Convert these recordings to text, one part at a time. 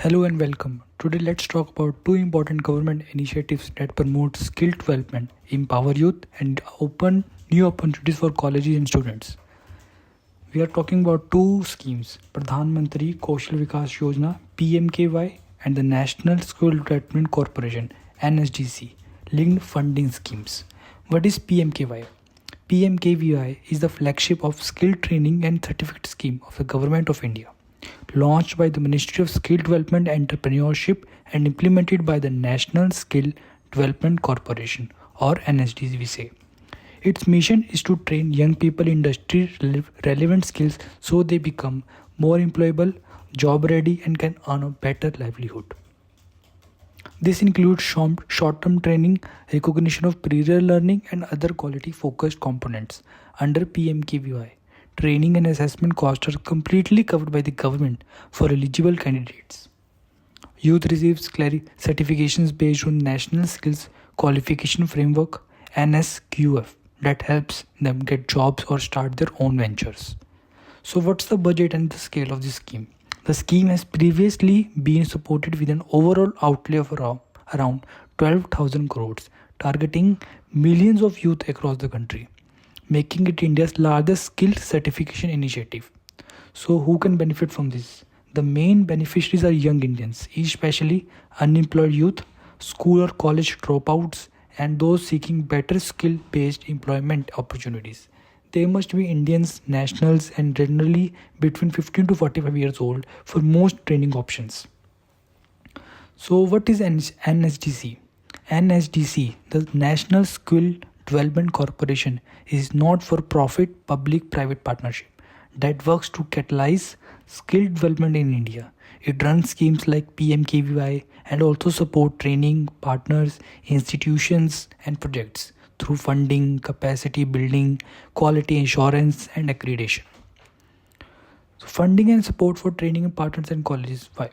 Hello and welcome. Today let's talk about two important government initiatives that promote skill development, empower youth and open new opportunities for colleges and students. We are talking about two schemes, Pradhan Mantri Kaushal Vikas Yojana PMKY and the National Skill Development Corporation NSDC linked funding schemes. What is PMKY? PMKVY is the flagship of skill training and certificate scheme of the Government of India, launched by the Ministry of Skill Development and Entrepreneurship and implemented by the National Skill Development Corporation or NSDC we say. Its mission is to train young people in industry relevant skills so they become more employable, job ready and can earn a better livelihood. This includes short-term training, recognition of prior learning and other quality-focused components under PMKVY. Training and assessment costs are completely covered by the government for eligible candidates. Youth receives certifications based on National Skills Qualification Framework NSQF that helps them get jobs or start their own ventures. So what's the budget and the scale of this scheme? The scheme has previously been supported with an overall outlay of around 12,000 crores, targeting millions of youth across the country, making it India's largest skill certification initiative. So who can benefit from this? The main beneficiaries are young Indians, especially unemployed youth, school or college dropouts, and those seeking better skill-based employment opportunities. They must be Indians, nationals, and generally between 15 to 45 years old for most training options. So, what is NSDC? NSDC, the National Skill Development Corporation, is not for profit public private partnership that works to catalyze skill development in India. It runs schemes like PMKVY and also support training partners, institutions, and projects through funding, capacity building, quality assurance, and accreditation. So funding and support for training partners and colleges. Why?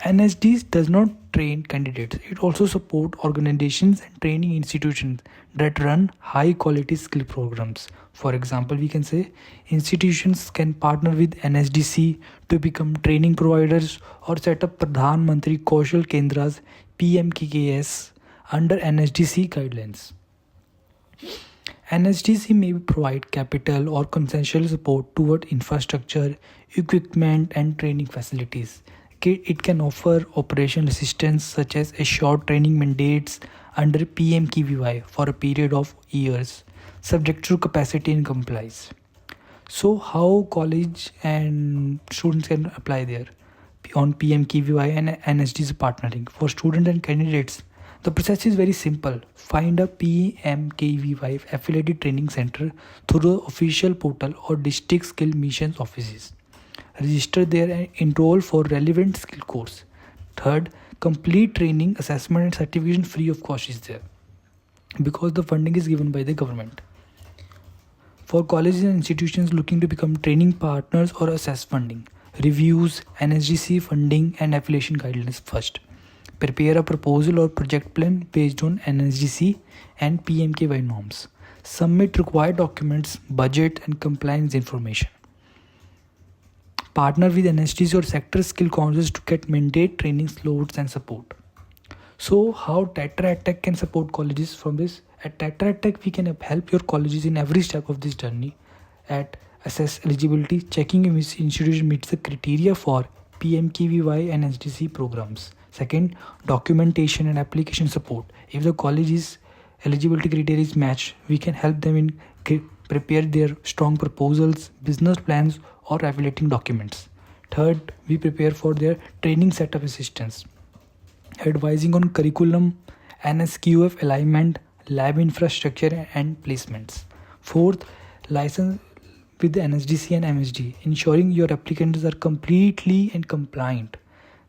NSDs does not train candidates. It also supports organizations and training institutions that run high quality skill programs. For example, we can say institutions can partner with NSDC to become training providers or set up Pradhan Mantri Kaushal Kendras PMKKS under NSDC guidelines. NSDC may provide capital or consensual support toward infrastructure, equipment, and training facilities. It can offer operational assistance such as assured training mandates under PMKVY for a period of years, subject to capacity and compliance. So, how college and students can apply there on PMKVY and NSDC partnering for students and candidates? The process is very simple. Find a PMKVY affiliated training center through the official portal or district skill missions offices. Register there and enroll for relevant skill course. Third, complete training, assessment and certification free of cost is there because the funding is given by the government. For colleges and institutions looking to become training partners or assess funding, reviews NSDC funding and affiliation guidelines first. Prepare a proposal or project plan based on NSDC and PMKY norms. Submit required documents, budget and compliance information. Partner with NSDC or sector skill councils to get mandate training slots and support. So how Tetra EdTech can support colleges from this? At Tetra EdTech, we can help your colleges in every step of this journey. At assess eligibility, checking if this institution meets the criteria for PMKVY and NSDC programs. Second, documentation and application support. If the college's eligibility criteria is matched, we can help them in prepare their strong proposals, business plans, or evaluating documents. Third, we prepare for their training setup assistance, advising on curriculum, NSQF alignment, lab infrastructure, and placements. Fourth, license with the NSDC and MSD, ensuring your applicants are completely and compliant.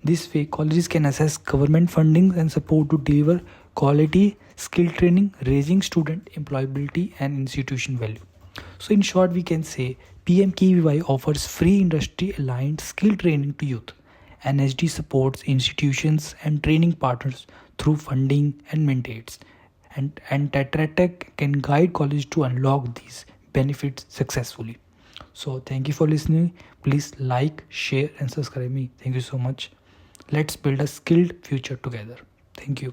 This way, colleges can assess government funding and support to deliver quality skill training, raising student employability and institution value. So in short, we can say PMKVY offers free industry-aligned skill training to youth. NSD supports institutions and training partners through funding and mandates. And Tetra EdTech can guide colleges to unlock these benefits successfully. So thank you for listening. Please like, share and subscribe me. Thank you so much. Let's build a skilled future together. Thank you.